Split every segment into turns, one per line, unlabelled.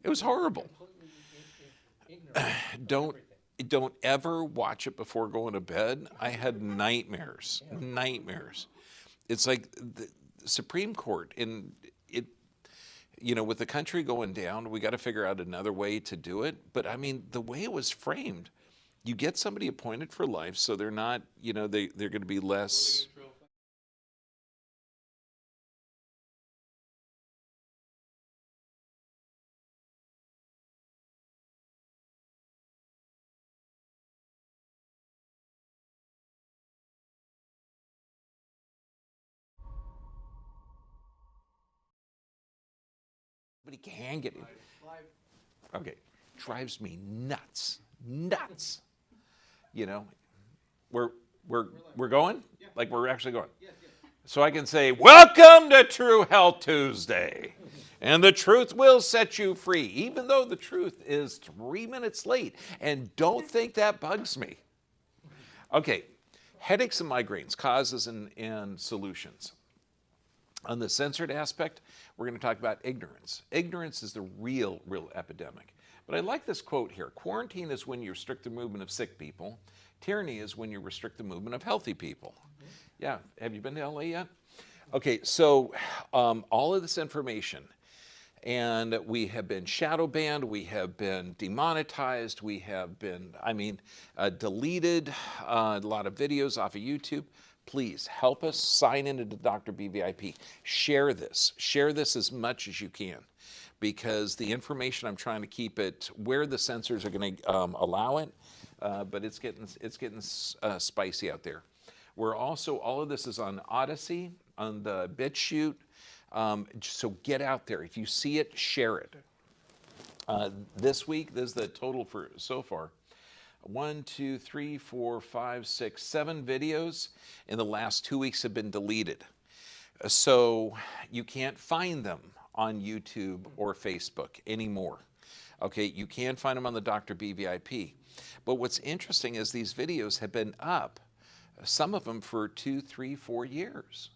It was horrible. Don't don't ever watch it before going to bed. I had nightmares, nightmares. It's like the Supreme Court in it. With the country going down, we got to figure out another way to do it. But I mean, the way it was framed, you get somebody appointed for life, so they're not, they're going to be less. But he can get it. Okay, drives me nuts, nuts. You know, we're we're going, like we're actually going. So I can say, "Welcome to True Health Tuesday," and the truth will set you free, even though the truth is 3 minutes late. And don't think that bugs me. Okay, headaches and migraines, causes and solutions. On the censored aspect, we're going to talk about ignorance. Ignorance is the real epidemic. But I like this quote here. Quarantine is when you restrict the movement of sick people. Tyranny is when you restrict the movement of healthy people. Yeah, have you been to LA yet? Okay, so all of this information, and we have been shadow banned, we have been demonetized, we have been, deleted a lot of videos off of YouTube. Please help us sign into Dr. BVIP. Share this as much as you can, because the information, I'm trying to keep it where the censors are going to allow it, but it's getting spicy out there. We're also, all of this is on Odyssey, on the BitChute, so get out there. If you see it, share it. This week, this is the total for so far. 1, 2, 3, 4, 5, 6, 7 videos in the last 2 weeks have been deleted. So you can't find them on YouTube or Facebook anymore. Okay, you can find them on the Dr. BVIP. But what's interesting is these videos have been up, some of them for 2, 3, 4 years.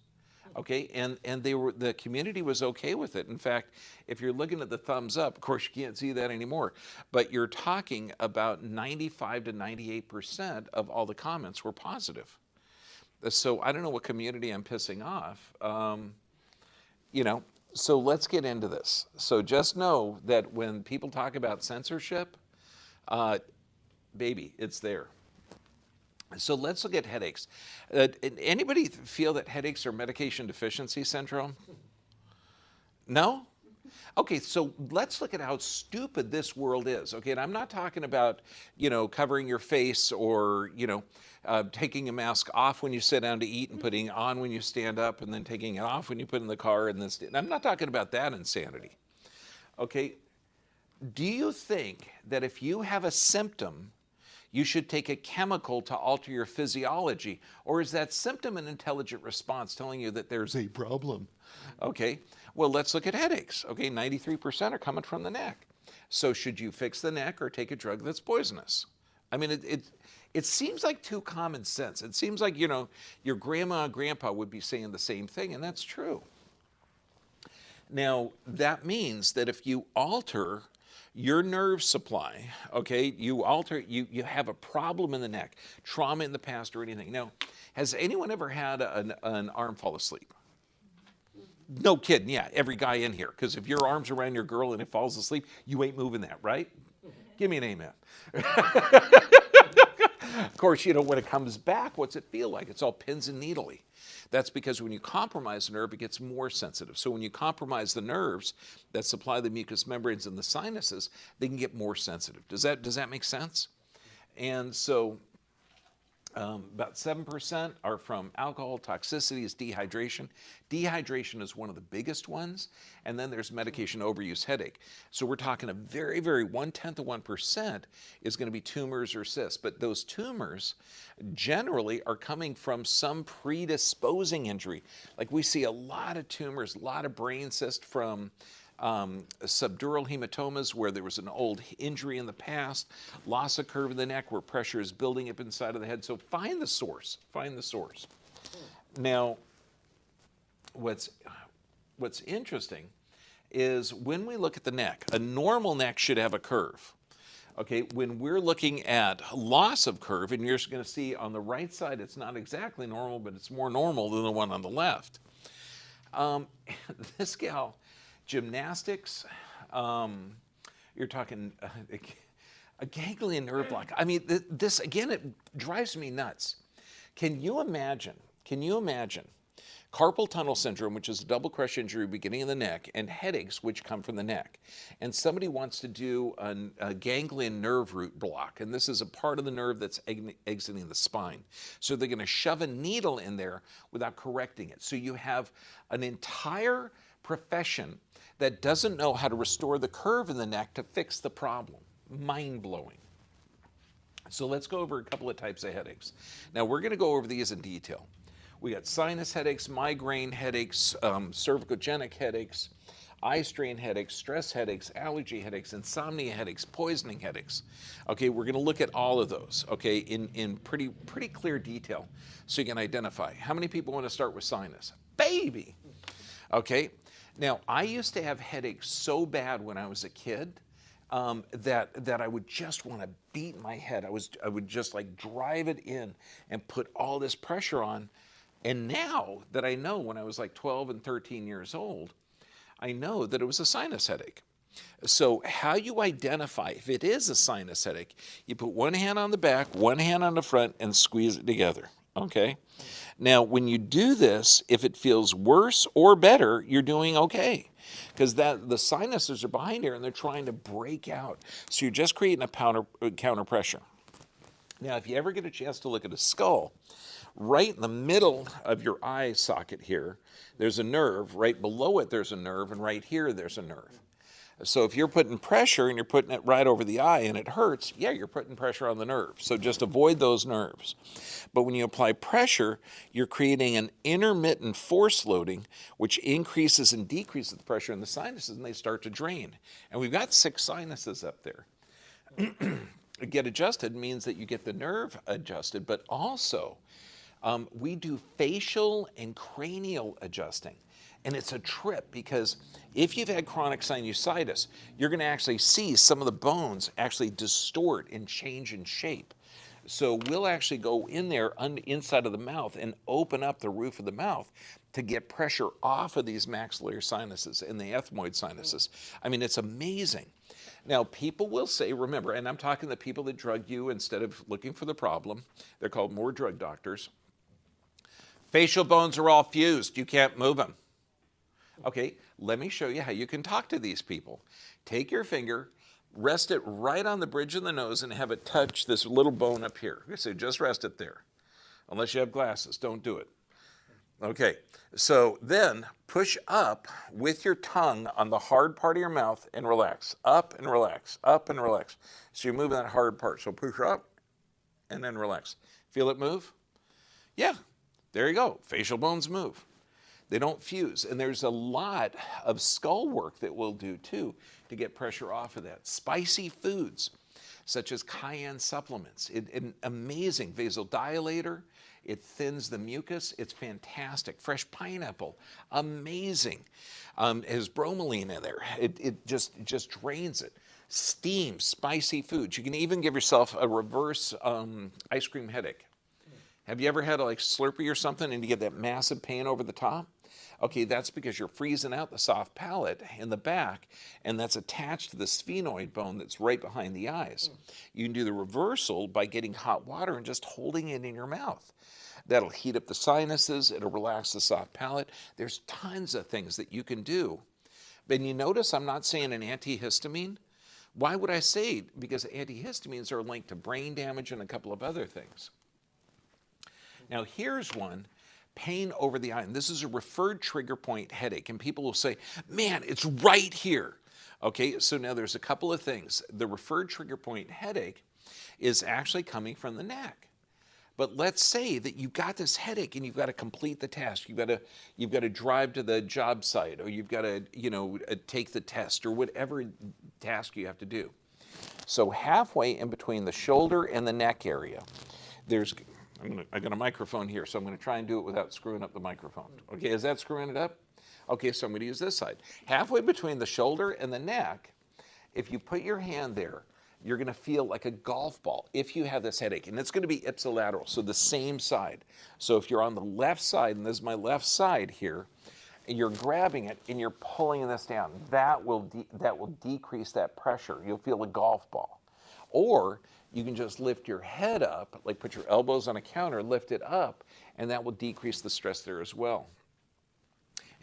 Okay, and the community was okay with it. In fact, if you're looking at the thumbs up, of course you can't see that anymore, but you're talking about 95 to 98% of all the comments were positive. So I don't know what community I'm pissing off. So let's get into this. So just know that when people talk about censorship, baby, it's there. So let's look at headaches. Anybody feel that headaches are medication deficiency syndrome? No? Okay, so let's look at how stupid this world is. Okay, and I'm not talking about, covering your face or, taking a mask off when you sit down to eat and putting it on when you stand up and then taking it off when you put in the car. And I'm not talking about that insanity. Okay, do you think that if you have a symptom, you should take a chemical to alter your physiology? Or is that symptom an intelligent response telling you that there's a problem? Okay, well, let's look at headaches. Okay, 93% are coming from the neck. So should you fix the neck or take a drug that's poisonous? I mean, it seems like too common sense. It seems like, your grandma and grandpa would be saying the same thing, and that's true. Now, that means that if you alter your nerve supply, okay, you have a problem in the neck, trauma in the past or anything. Now, has anyone ever had an arm fall asleep? No kidding, yeah, every guy in here. Because if your arm's around your girl and it falls asleep, you ain't moving that, right? Give me an amen. Of course, when it comes back, what's it feel like? It's all pins and needly. That's because when you compromise the nerve, it gets more sensitive. So when you compromise the nerves that supply the mucous membranes and the sinuses, they can get more sensitive. Does that make sense? And so about 7% are from alcohol. Toxicity is dehydration. Dehydration is one of the biggest ones. And then there's medication overuse, headache. So we're talking a very, very 1/10 of 1% is going to be tumors or cysts. But those tumors generally are coming from some predisposing injury. Like we see a lot of tumors, a lot of brain cysts from subdural hematomas where there was an old injury in the past, loss of curve in the neck where pressure is building up inside of the head. So find the source. Find the source. Now, what's interesting is when we look at the neck, a normal neck should have a curve. Okay, when we're looking at loss of curve, and you're going to see on the right side, it's not exactly normal, but it's more normal than the one on the left. This gal, gymnastics, you're talking a ganglion nerve block. I mean, this, again, it drives me nuts. Can you imagine carpal tunnel syndrome, which is a double crush injury beginning in the neck, and headaches, which come from the neck. And somebody wants to do a ganglion nerve root block, and this is a part of the nerve that's exiting the spine. So they're going to shove a needle in there without correcting it. So you have an entire profession that doesn't know how to restore the curve in the neck to fix the problem. Mind-blowing. So let's go over a couple of types of headaches. Now we're going to go over these in detail. We got sinus headaches, migraine headaches, cervicogenic headaches, eye strain headaches, stress headaches, allergy headaches, insomnia headaches, poisoning headaches. Okay, we're going to look at all of those, okay, in pretty clear detail so you can identify. How many people want to start with sinus? Baby! Okay, now I used to have headaches so bad when I was a kid that I would just want to beat my head. I would just like drive it in and put all this pressure on. And now that I know, when I was like 12 and 13 years old, I know that it was a sinus headache. So how you identify if it is a sinus headache, you put one hand on the back, one hand on the front, and squeeze it together, okay? Now, when you do this, if it feels worse or better, you're doing okay. Because the sinuses are behind here and they're trying to break out. So you're just creating a counter pressure. Now, if you ever get a chance to look at a skull, right in the middle of your eye socket here, there's a nerve. Right below it, there's a nerve. And right here, there's a nerve. So if you're putting pressure and you're putting it right over the eye and it hurts, yeah, you're putting pressure on the nerve. So just avoid those nerves. But when you apply pressure, you're creating an intermittent force loading, which increases and decreases the pressure in the sinuses, and they start to drain. And we've got 6 sinuses up there. Get adjusted means that you get the nerve adjusted, but also we do facial and cranial adjusting. And it's a trip because if you've had chronic sinusitis, you're going to actually see some of the bones actually distort and change in shape. So we'll actually go in there inside of the mouth and open up the roof of the mouth to get pressure off of these maxillary sinuses and the ethmoid sinuses. I mean, it's amazing. Now, people will say, remember, and I'm talking to people that drug you instead of looking for the problem. They're called more drug doctors. Facial bones are all fused. You can't move them. Okay, let me show you how you can talk to these people. Take your finger, rest it right on the bridge of the nose and have it touch this little bone up here. So just rest it there. Unless you have glasses, don't do it. Okay, so then push up with your tongue on the hard part of your mouth and relax. Up and relax, up and relax. So you're moving that hard part. So push up and then relax. Feel it move? Yeah, there you go. Facial bones move. They don't fuse. And there's a lot of skull work that we'll do too to get pressure off of that. Spicy foods, such as cayenne supplements. An amazing vasodilator. It thins the mucus. It's fantastic. Fresh pineapple, amazing. It has bromelain in there. It just drains it. Steam, spicy foods. You can even give yourself a reverse ice cream headache. Have you ever had a Slurpee or something and you get that massive pain over the top? Okay, that's because you're freezing out the soft palate in the back, and that's attached to the sphenoid bone that's right behind the eyes. You can do the reversal by getting hot water and just holding it in your mouth. That'll heat up the sinuses, it'll relax the soft palate. There's tons of things that you can do. But you notice I'm not saying an antihistamine. Why would I say it? Because antihistamines are linked to brain damage and a couple of other things. Now here's one. Pain over the eye, and this is a referred trigger point headache, and people will say, man, it's right here. Okay, so now there's a couple of things. The referred trigger point headache is actually coming from the neck. But let's say that you've got this headache and you've got to complete the task. You've got to drive to the job site, or you've got to, take the test, or whatever task you have to do. So halfway in between the shoulder and the neck area, I got a microphone here, so I'm going to try and do it without screwing up the microphone. Okay, is that screwing it up? Okay, so I'm going to use this side. Halfway between the shoulder and the neck, if you put your hand there, you're going to feel like a golf ball if you have this headache. And it's going to be ipsilateral, so the same side. So if you're on the left side, and this is my left side here, and you're grabbing it and you're pulling this down, that will decrease that pressure. You'll feel a golf ball. Or you can just lift your head up, like put your elbows on a counter, lift it up, and that will decrease the stress there as well.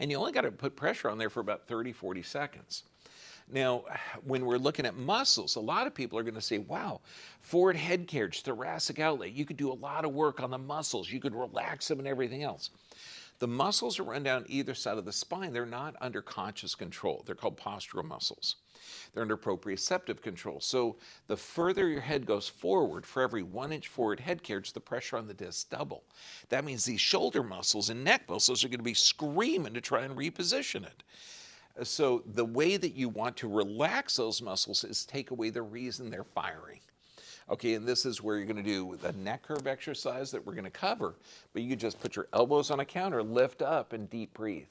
And you only got to put pressure on there for about 30, 40 seconds. Now, when we're looking at muscles, a lot of people are going to say, wow, forward head carriage, thoracic outlet, you could do a lot of work on the muscles. You could relax them and everything else. The muscles that run down either side of the spine, they're not under conscious control. They're called postural muscles. They're under proprioceptive control. So the further your head goes forward, for every 1 inch forward head carriage, the pressure on the disc double. That means these shoulder muscles and neck muscles are going to be screaming to try and reposition it. So the way that you want to relax those muscles is take away the reason they're firing. Okay, and this is where you're going to do the neck curve exercise that we're going to cover, but you just put your elbows on a counter, lift up, and deep breathe.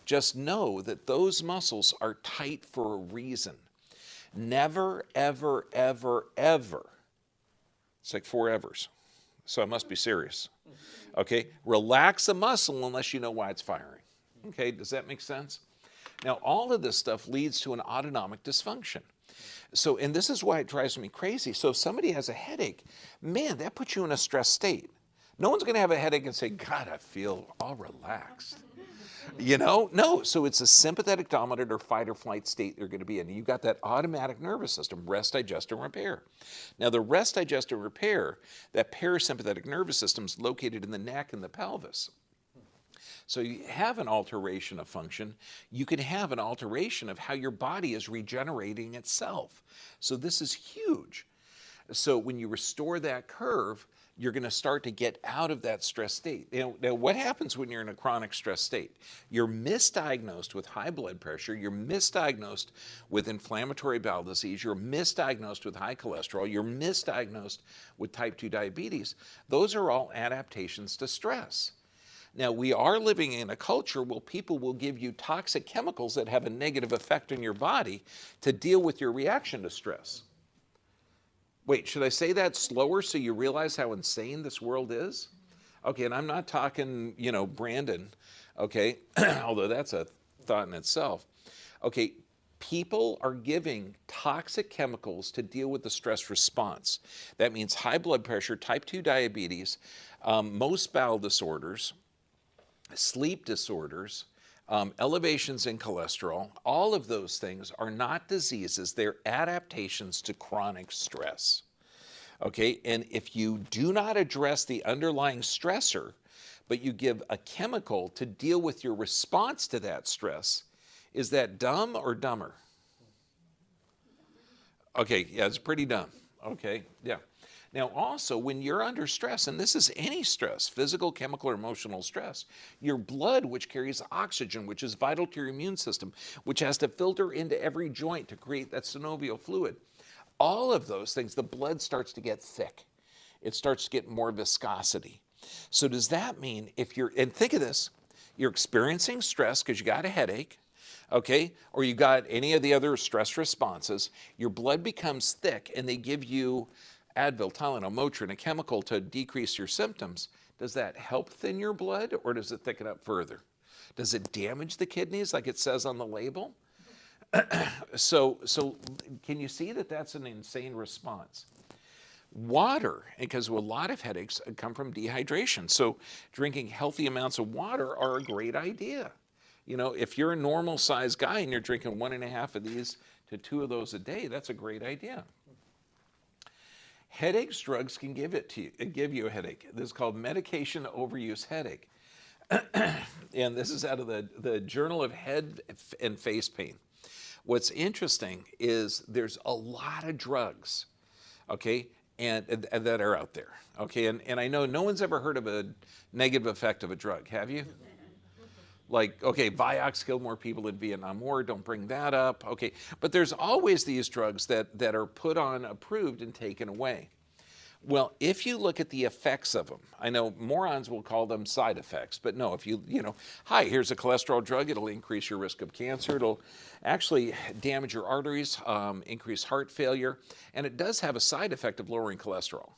Just know that those muscles are tight for a reason. Never, ever, ever, ever. It's like 4 evers, so I must be serious. Okay, relax the muscle unless you know why it's firing. Okay, does that make sense? Now, all of this stuff leads to an autonomic dysfunction. So, and this is why it drives me crazy. So if somebody has a headache, man, that puts you in a stressed state. No one's going to have a headache and say, God, I feel all relaxed. You know? No. So it's a sympathetic dominant or fight or flight state they're going to be in. You've got that automatic nervous system, rest, digest, and repair. Now, the rest, digest, and repair, that parasympathetic nervous system is located in the neck and the pelvis. So you have an alteration of function. You can have an alteration of how your body is regenerating itself. So this is huge. So when you restore that curve, you're going to start to get out of that stress state. Now, what happens when you're in a chronic stress state? You're misdiagnosed with high blood pressure. You're misdiagnosed with inflammatory bowel disease. You're misdiagnosed with high cholesterol. You're misdiagnosed with type 2 diabetes. Those are all adaptations to stress. Now, we are living in a culture where people will give you toxic chemicals that have a negative effect on your body to deal with your reaction to stress. Wait, should I say that slower so you realize how insane this world is? Okay, and I'm not talking, Brandon, okay, although that's a thought in itself. Okay, people are giving toxic chemicals to deal with the stress response. That means high blood pressure, type 2 diabetes, most bowel disorders, sleep disorders, elevations in cholesterol. All of those things are not diseases, they're adaptations to chronic stress. Okay, and if you do not address the underlying stressor, but you give a chemical to deal with your response to that stress, is that dumb or dumber? Okay, yeah, it's pretty dumb. Okay, yeah. Now also, when you're under stress, and this is any stress, physical, chemical, or emotional stress, your blood, which carries oxygen, which is vital to your immune system, which has to filter into every joint to create that synovial fluid, all of those things, the blood starts to get thick. It starts to get more viscosity. So does that mean if you're, and think of this, you're experiencing stress because you got a headache, okay, or you got any of the other stress responses, your blood becomes thick and they give you Advil, Tylenol, Motrin, a chemical to decrease your symptoms. Does that help thin your blood or does it thicken up further? Does it damage the kidneys like it says on the label? So can you see that that's an insane response? Water, because a lot of headaches come from dehydration. So drinking healthy amounts of water are a great idea. If you're a normal sized guy and you're drinking 1.5 of these to 2 of those a day, that's a great idea. Headaches drugs can give you a headache. This is called medication overuse headache. And this is out of the Journal of Head and Face Pain. What's interesting is there's a lot of drugs, okay, and that are out there, okay? And I know no one's ever heard of a negative effect of a drug, have you? Like, okay, Vioxx killed more people in Vietnam War, don't bring that up, okay. But there's always these drugs that are put on, approved, and taken away. Well, if you look at the effects of them, I know morons will call them side effects, but no, if you know, hi, here's a cholesterol drug, it'll increase your risk of cancer, it'll actually damage your arteries, increase heart failure, and it does have a side effect of lowering cholesterol.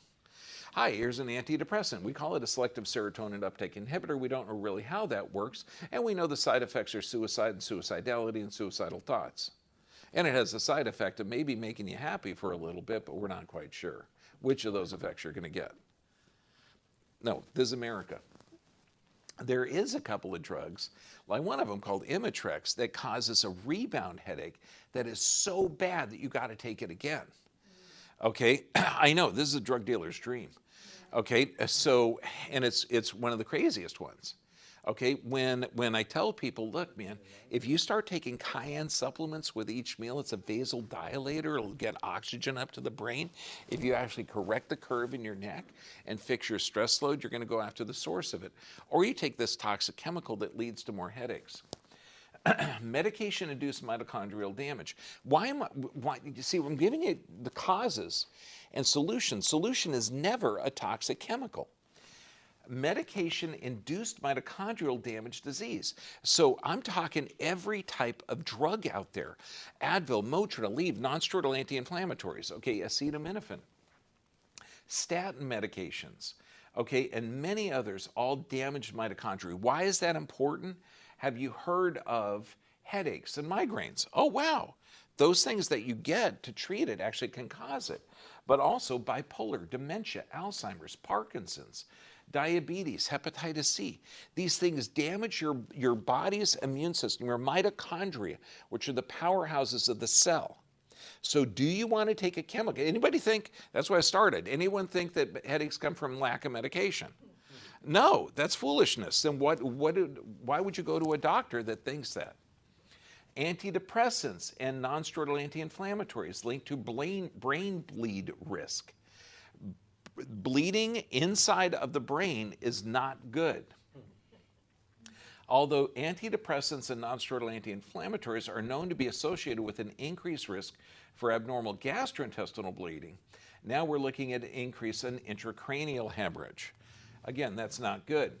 Hi, here's an antidepressant. We call it a selective serotonin uptake inhibitor. We don't know really how that works, and we know the side effects are suicide and suicidality and suicidal thoughts. And it has the side effect of maybe making you happy for a little bit, but we're not quite sure which of those effects you're going to get. No, this is America. There is a couple of drugs, like one of them called Imitrex, that causes a rebound headache that is so bad that you got to take it again. Okay, I know, this is a drug dealer's dream. Okay, so, and it's one of the craziest ones. Okay, when I tell people, look, man, if you start taking cayenne supplements with each meal, it's a vasodilator, it'll get oxygen up to the brain. If you actually correct the curve in your neck and fix your stress load, you're going to go after the source of it. Or you take this toxic chemical that leads to more headaches. Medication-induced mitochondrial damage. Why, you see, I'm giving you the causes and solutions. Solution is never a toxic chemical. Medication-induced mitochondrial damage disease. So I'm talking every type of drug out there. Advil, Motrin, Aleve, non-steroidal anti-inflammatories, okay, acetaminophen, statin medications, okay, and many others all damage mitochondria. Why is that important? Have you heard of headaches and migraines? Oh, wow. Those things that you get to treat it actually can cause it. But also bipolar, dementia, Alzheimer's, Parkinson's, diabetes, hepatitis C. These things damage your body's immune system, your mitochondria, which are the powerhouses of the cell. So do you want to take a chemical? Anybody think, that's why I started, anyone think that headaches come from lack of medication? No, that's foolishness. Then why would you go to a doctor that thinks that? Antidepressants and non-steroidal anti-inflammatories linked to brain bleed risk. Bleeding inside of the brain is not good. Although antidepressants and non-steroidal anti-inflammatories are known to be associated with an increased risk for abnormal gastrointestinal bleeding, now we're looking at an increase in intracranial hemorrhage. Again, that's not good.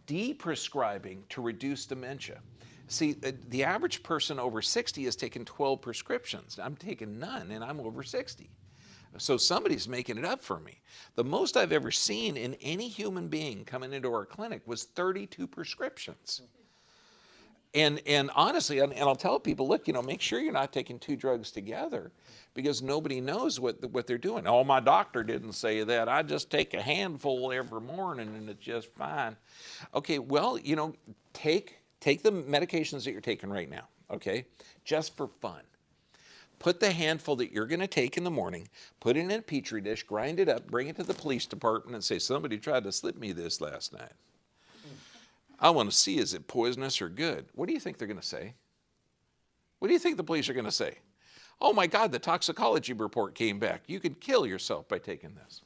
De-prescribing to reduce dementia. See, the average person over 60 has taken 12 prescriptions. I'm taking none, and I'm over 60. So somebody's making it up for me. The most I've ever seen in any human being coming into our clinic was 32 prescriptions. And honestly, and I'll tell people, look, make sure you're not taking two drugs together because nobody knows what they're doing. Oh, my doctor didn't say that. I just take a handful every morning and it's just fine. Okay, well, take the medications that you're taking right now, okay, just for fun. Put the handful that you're going to take in the morning, put it in a Petri dish, grind it up, bring it to the police department and say, somebody tried to slip me this last night. I want to see, is it poisonous or good? What do you think they're going to say? What do you think the police are going to say? Oh my God, the toxicology report came back. You could kill yourself by taking this.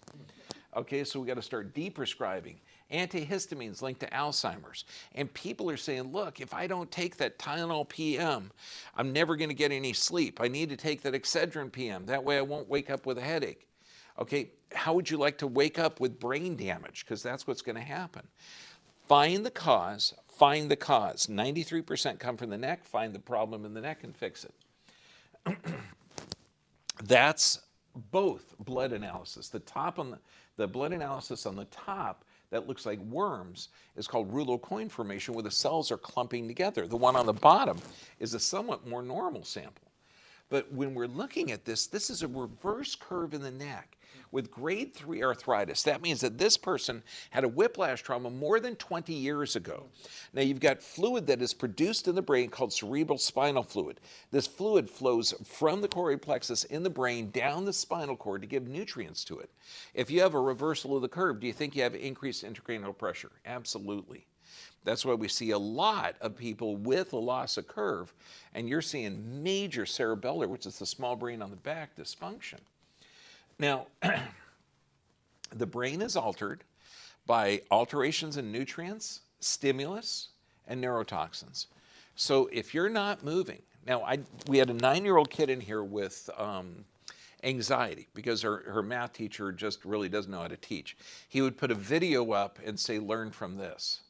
Okay, so we got to start de-prescribing. Antihistamines linked to Alzheimer's. And people are saying, look, if I don't take that Tylenol PM, I'm never going to get any sleep. I need to take that Excedrin PM. That way I won't wake up with a headache. Okay, how would you like to wake up with brain damage? Because that's what's going to happen. Find the cause, find the cause. 93% come from the neck, find the problem in the neck and fix it. That's both blood analysis. The blood analysis on the top that looks like worms is called rouleau coin formation, where the cells are clumping together. The one on the bottom is a somewhat more normal sample. But when we're looking at this is a reverse curve in the neck with grade 3 arthritis. That means that this person had a whiplash trauma more than 20 years ago. Now you've got fluid that is produced in the brain called cerebral spinal fluid. This fluid flows from the choroid plexus in the brain down the spinal cord to give nutrients to it. If you have a reversal of the curve, do you think you have increased intracranial pressure? Absolutely. That's why we see a lot of people with a loss of curve, and you're seeing major cerebellar, which is the small brain on the back, dysfunction. Now, the brain is altered by alterations in nutrients, stimulus, and neurotoxins. So if you're not moving, now we had a 9-year-old kid in here with Anxiety, because her math teacher just really doesn't know how to teach. He would put a video up and say, learn from this.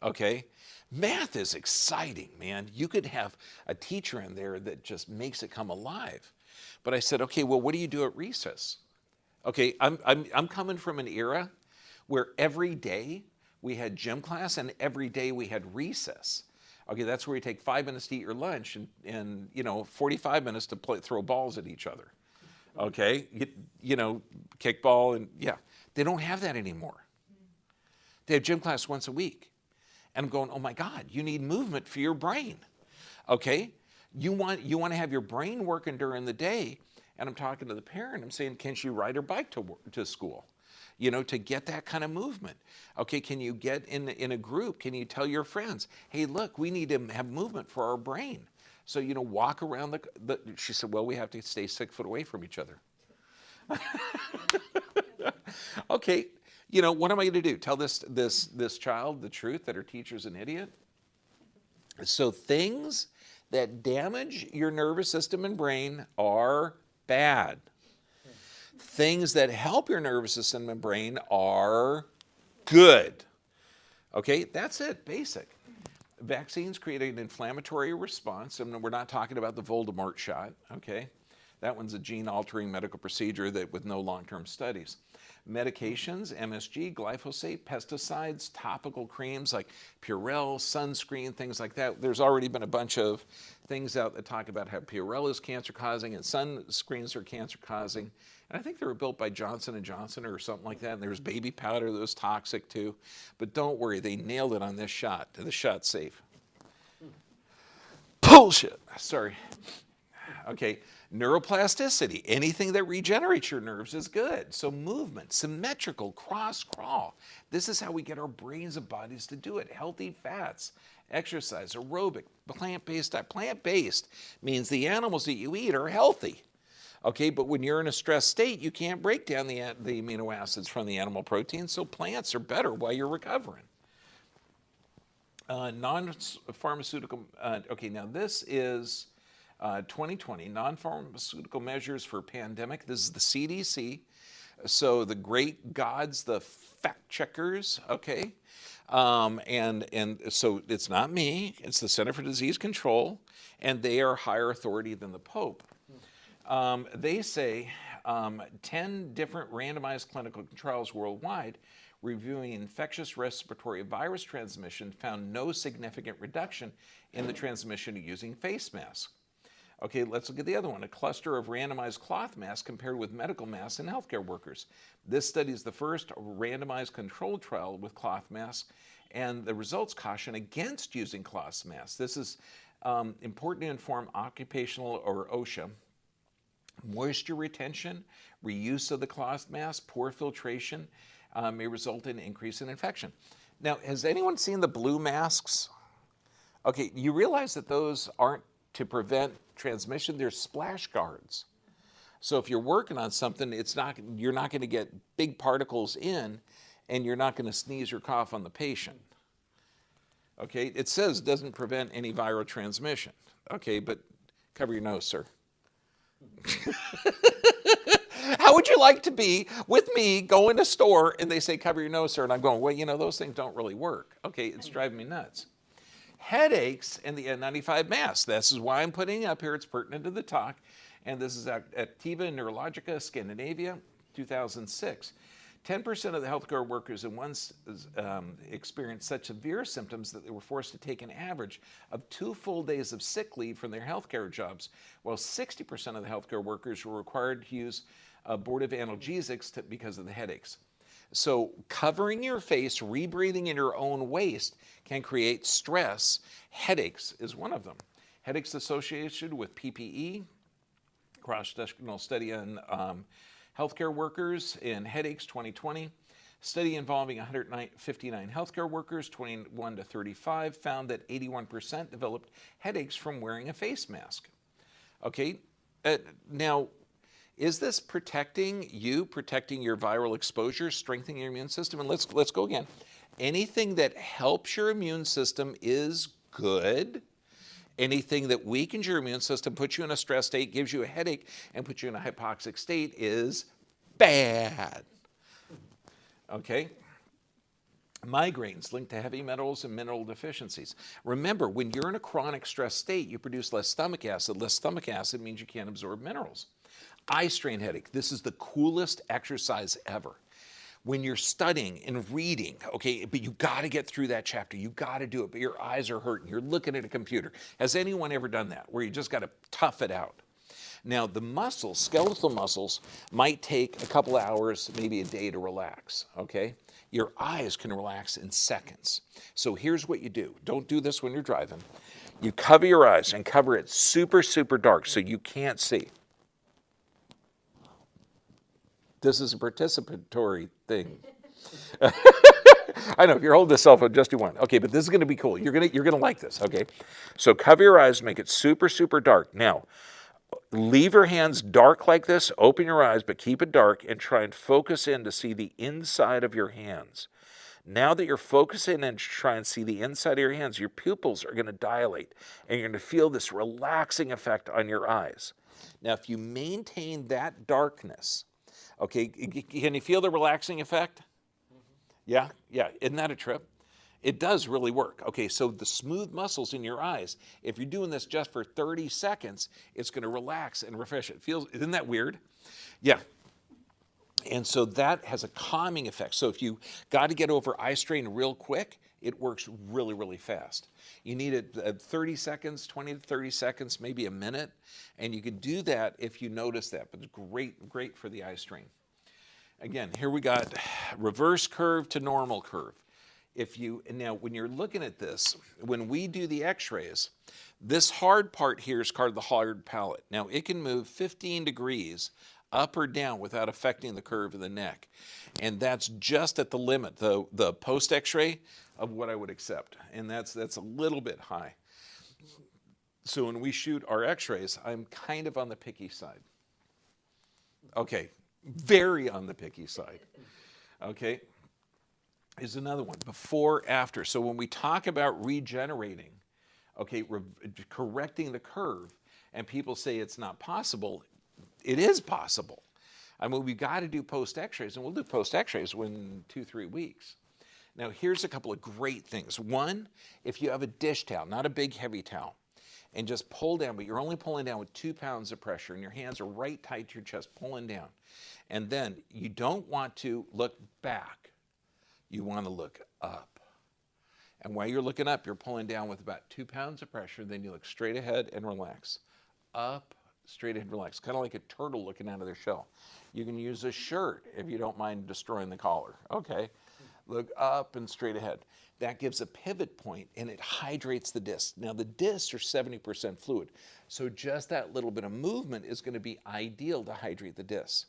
Okay? Math is exciting, man. You could have a teacher in there that just makes it come alive. But I said, okay, well, what do you do at recess? Okay, I'm coming from an era where every day we had gym class and every day we had recess. Okay, that's where you take 5 minutes to eat your lunch and 45 minutes to throw balls at each other. Okay, kickball and yeah. They don't have that anymore. They have gym class once a week. And I'm going, oh my God, you need movement for your brain. Okay, you want to have your brain working during the day. And I'm talking to the parent, I'm saying, can she ride her bike to school? To get that kind of movement. Okay, can you get in a group? Can you tell your friends, hey, look, we need to have movement for our brain. So, walk around she said, well, we have to stay 6 foot away from each other. Okay, what am I going to do? Tell this child the truth that her teacher's an idiot? So things that damage your nervous system and brain are bad. Things that help your nervous system and brain are good. Okay, that's it, basic. Vaccines create an inflammatory response, and we're not talking about the Voldemort shot, okay? That one's a gene-altering medical procedure with no long-term studies. Medications, MSG, glyphosate, pesticides, topical creams like Purell, sunscreen, things like that. There's already been a bunch of things out that talk about how Purell is cancer-causing and sunscreens are cancer-causing. And I think they were built by Johnson & Johnson or something like that. And there's baby powder that was toxic too. But don't worry, they nailed it on this shot. The shot's safe. Bullshit. Sorry. Okay, neuroplasticity. Anything that regenerates your nerves is good. So movement, symmetrical, cross crawl. This is how we get our brains and bodies to do it. Healthy fats, exercise, aerobic, plant-based. Plant-based means the animals that you eat are healthy. Okay, but when you're in a stressed state, you can't break down the amino acids from the animal protein, so plants are better while you're recovering. Non-pharmaceutical, okay, now this is 2020, non-pharmaceutical measures for pandemic. This is the CDC, so the great gods, the fact checkers, okay? And so it's not me, it's the Center for Disease Control, and they are higher authority than the Pope. They say 10 different randomized clinical trials worldwide reviewing infectious respiratory virus transmission found no significant reduction in the transmission using face masks. Okay, let's look at the other one, a cluster of randomized cloth masks compared with medical masks in healthcare workers. This study is the first randomized controlled trial with cloth masks, and the results caution against using cloth masks. This is important to inform occupational or OSHA. Moisture retention, reuse of the cloth mask, poor filtration may result in increase in infection. Now, has anyone seen the blue masks? Okay, you realize that those aren't to prevent transmission, they're splash guards. So if you're working on something, you're not going to get big particles in, and you're not going to sneeze or cough on the patient. Okay, it says it doesn't prevent any viral transmission. Okay, but cover your nose, sir. How would you like to be with me, go in a store, and they say, cover your nose, sir, and I'm going, well, those things don't really work. Okay, it's driving me nuts. Headaches and the N95 mask. This is why I'm putting it up here. It's pertinent to the talk. And this is Activa Neurologica Scandinavia, 2006. 10% of the healthcare workers in one experienced such severe symptoms that they were forced to take an average of 2 full days of sick leave from their healthcare jobs, while 60% of the healthcare workers were required to use abortive analgesics because of the headaches. So covering your face, rebreathing in your own waste can create stress. Headaches is one of them. Headaches associated with PPE, cross-sectional study on healthcare workers in headaches 2020. Study involving 159 healthcare workers, 21 to 35, found that 81% developed headaches from wearing a face mask. Okay, now, is this protecting you, protecting your viral exposure, strengthening your immune system? And let's go again. Anything that helps your immune system is good. Anything that weakens your immune system, puts you in a stress state, gives you a headache, and puts you in a hypoxic state is bad. Okay? Migraines linked to heavy metals and mineral deficiencies. Remember, when you're in a chronic stress state, you produce less stomach acid. Less stomach acid means you can't absorb minerals. Eye strain headache. This is the coolest exercise ever. When you're studying and reading, okay, but you got to get through that chapter. You got to do it, but your eyes are hurting. You're looking at a computer. Has anyone ever done that, where you just got to tough it out? Now, the muscles, skeletal muscles, might take a couple hours, maybe a day to relax, okay? Your eyes can relax in seconds. So here's what you do. Don't do this when you're driving. You cover your eyes and cover it super, super dark so you can't see. This is a participatory thing. I know, if you're holding the cell phone, just do one. Okay, but this is going to be cool. You're gonna like this, okay? So cover your eyes, make it super, super dark. Now, leave your hands dark like this, open your eyes, but keep it dark, and try and focus in to see the inside of your hands. Now that you're focusing and try and see the inside of your hands, your pupils are going to dilate, and you're going to feel this relaxing effect on your eyes. Now, if you maintain that darkness, okay, can you feel the relaxing effect? Yeah, yeah, isn't that a trip? It does really work. Okay, so the smooth muscles in your eyes, if you're doing this just for 30 seconds, it's going to relax and refresh it. Isn't that weird? Yeah. And so that has a calming effect. So if you got to get over eye strain real quick, it works really, really fast. You need it 30 seconds, 20 to 30 seconds, maybe a minute, and you can do that if you notice that, but it's great for the eye strain. Again, here we got reverse curve to normal curve. Now, when you're looking at this, when we do the x-rays, this hard part here is called the hard palate. Now, it can move 15 degrees up or down without affecting the curve of the neck. And that's just at the limit, the post x-ray of what I would accept. And that's a little bit high. So when we shoot our x-rays, I'm kind of on the picky side. Okay, very on the picky side. Okay. Is another one, before, after. So when we talk about regenerating, okay, correcting the curve, and people say it's not possible, it is possible. I mean, we've got to do post x-rays, and we'll do post x-rays in 2-3 weeks. Now, here's a couple of great things. One, if you have a dish towel, not a big heavy towel, and just pull down, but you're only pulling down with 2 pounds of pressure, and your hands are right tight to your chest, pulling down. And then you don't want to look back. You want to look up. And while you're looking up, you're pulling down with about 2 pounds of pressure. Then you look straight ahead and relax. Up, straight ahead, relax. Kind of like a turtle looking out of their shell. You can use a shirt if you don't mind destroying the collar. Okay. Look up and straight ahead. That gives a pivot point, and it hydrates the discs. Now, the discs are 70% fluid. So just that little bit of movement is going to be ideal to hydrate the discs.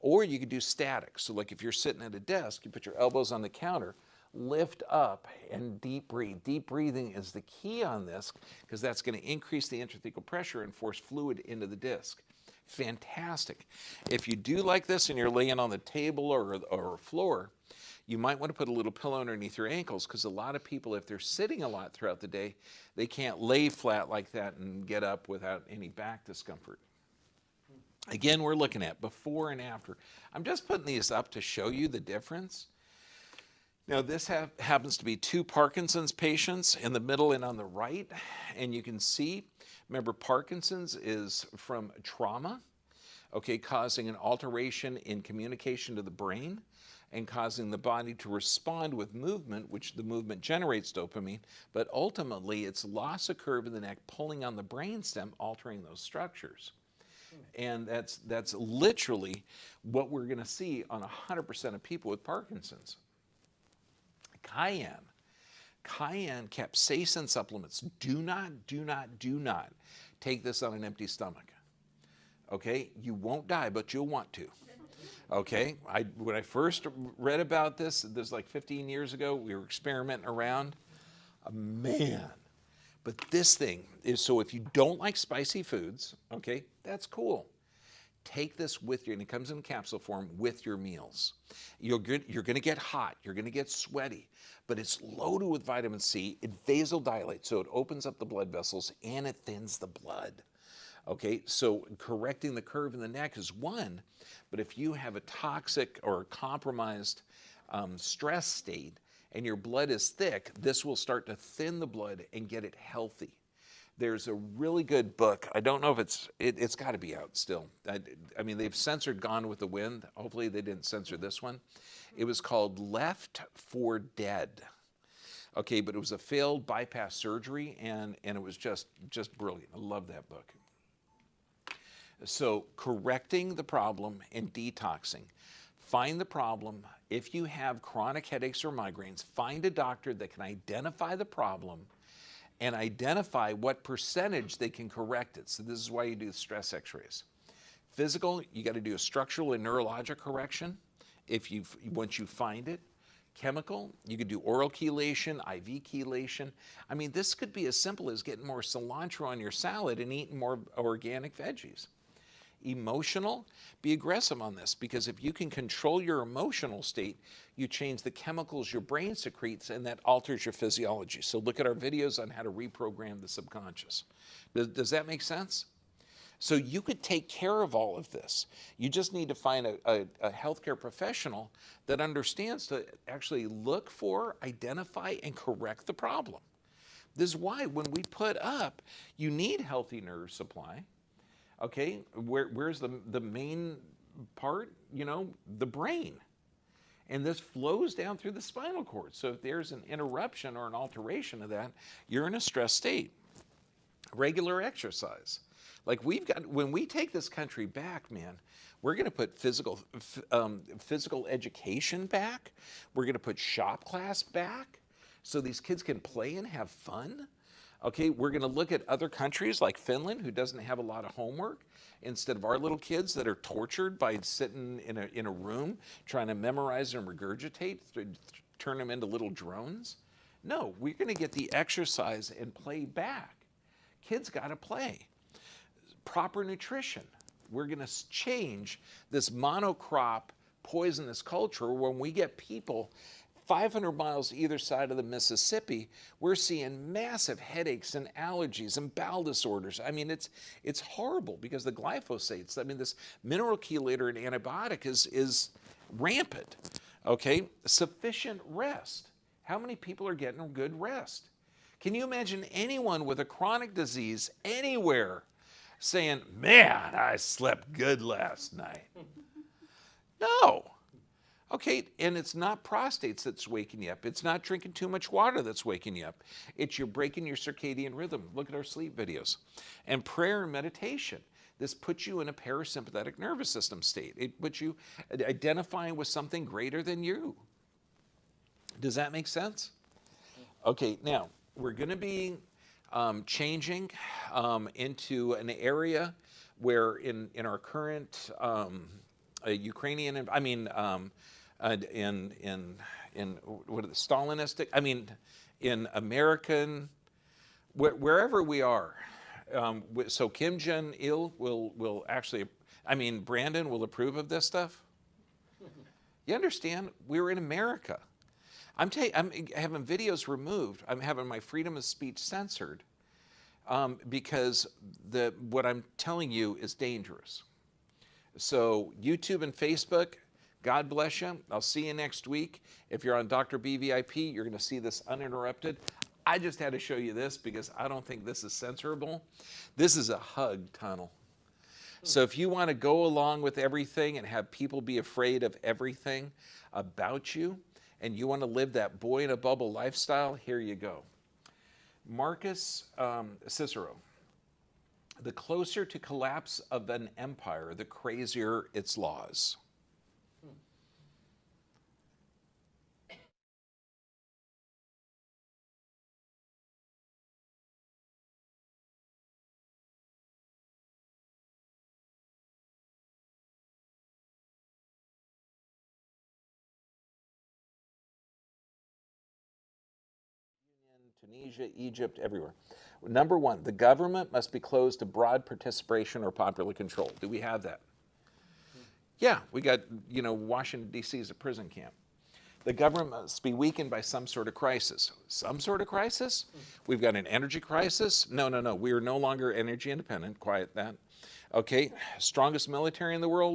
Or you could do static. So like if you're sitting at a desk, you put your elbows on the counter, lift up and deep breathe. Deep breathing is the key on this because that's going to increase the intrathecal pressure and force fluid into the disc. Fantastic. If you do like this and you're laying on the table or floor, you might want to put a little pillow underneath your ankles because a lot of people, if they're sitting a lot throughout the day, they can't lay flat like that and get up without any back discomfort. Again, we're looking at before and after. I'm just putting these up to show you the difference. Now, this happens to be 2 Parkinson's patients in the middle and on the right. And you can see, remember, Parkinson's is from trauma, okay, causing an alteration in communication to the brain and causing the body to respond with movement, which the movement generates dopamine. But ultimately, it's loss of curve in the neck pulling on the brainstem, altering those structures. And that's literally what we're going to see on 100% of people with Parkinson's. Cayenne capsaicin supplements. Do not take this on an empty stomach. Okay? You won't die, but you'll want to. Okay? When I first read about this like 15 years ago, we were experimenting around. Man. But this thing is, so if you don't like spicy foods, okay, that's cool. Take this with you, and it comes in capsule form with your meals. You're going to get hot, you're going to get sweaty, but it's loaded with vitamin C. It vasodilates, so it opens up the blood vessels and it thins the blood. Okay, so correcting the curve in the neck is one, but if you have a toxic or compromised stress state and your blood is thick, this will start to thin the blood and get it healthy. There's a really good book. I don't know if it's got to be out still. I mean, they've censored Gone with the Wind. Hopefully they didn't censor this one. It was called Left for Dead. Okay, but it was a failed bypass surgery, and it was just brilliant. I love that book. So correcting the problem and detoxing. Find the problem. If you have chronic headaches or migraines, find a doctor that can identify the problem and identify what percentage they can correct it. So this is why you do the stress x-rays. Physical, you got to do a structural and neurologic correction once you find it. Chemical, you could do oral chelation, IV chelation. I mean, this could be as simple as getting more cilantro on your salad and eating more organic veggies. Emotional, be aggressive on this, because if you can control your emotional state, you change the chemicals your brain secretes, and that alters your physiology. So look at our videos on how to reprogram the subconscious. Does that make sense? So you could take care of all of this. You just need to find a healthcare professional that understands to actually look for, identify, and correct the problem. This is why when we put up, you need healthy nerve supply. Okay, where's the main part? You know, the brain. And this flows down through the spinal cord. So if there's an interruption or an alteration of that, you're in a stress state. Regular exercise. Like when we take this country back, man, we're going to put physical education back. We're going to put shop class back so these kids can play and have fun. Okay, we're going to look at other countries like Finland, who doesn't have a lot of homework, instead of our little kids that are tortured by sitting in a room trying to memorize and regurgitate, turn them into little drones. No, we're going to get the exercise and play back. Kids got to play. Proper nutrition. We're going to change this monocrop poisonous culture when we get people 500 miles either side of the Mississippi. We're seeing massive headaches and allergies and bowel disorders. I mean, it's horrible because the glyphosates, I mean, this mineral chelator and antibiotic is rampant. Okay, sufficient rest. How many people are getting good rest? Can you imagine anyone with a chronic disease anywhere saying, man, I slept good last night? No. Okay, and it's not prostates that's waking you up. It's not drinking too much water that's waking you up. It's you're breaking your circadian rhythm. Look at our sleep videos. And prayer and meditation. This puts you in a parasympathetic nervous system state. It puts you identifying with something greater than you. Does that make sense? Okay, now we're going to be changing into an area where in our current Ukrainian, I mean, in what are the Stalinistic? I mean, in American, wherever we are. So Kim Jong-il will actually, I mean, Brandon will approve of this stuff. You understand? We're in America. I'm having videos removed. I'm having my freedom of speech censored because what I'm telling you is dangerous. So YouTube and Facebook, God bless you. I'll see you next week. If you're on Dr. BVIP, you're going to see this uninterrupted. I just had to show you this because I don't think this is censorable. This is a hug tunnel. So if you want to go along with everything and have people be afraid of everything about you, and you want to live that boy in a bubble lifestyle, here you go. Marcus Cicero. The closer to collapse of an empire, the crazier its laws. Tunisia, Egypt, everywhere. Number one, the government must be closed to broad participation or popular control. Do we have that? Yeah, we got, you know, Washington, D.C. is a prison camp. The government must be weakened by some sort of crisis. Some sort of crisis? We've got an energy crisis? No, no, no. We are no longer energy independent. Quiet that. Okay, strongest military in the world?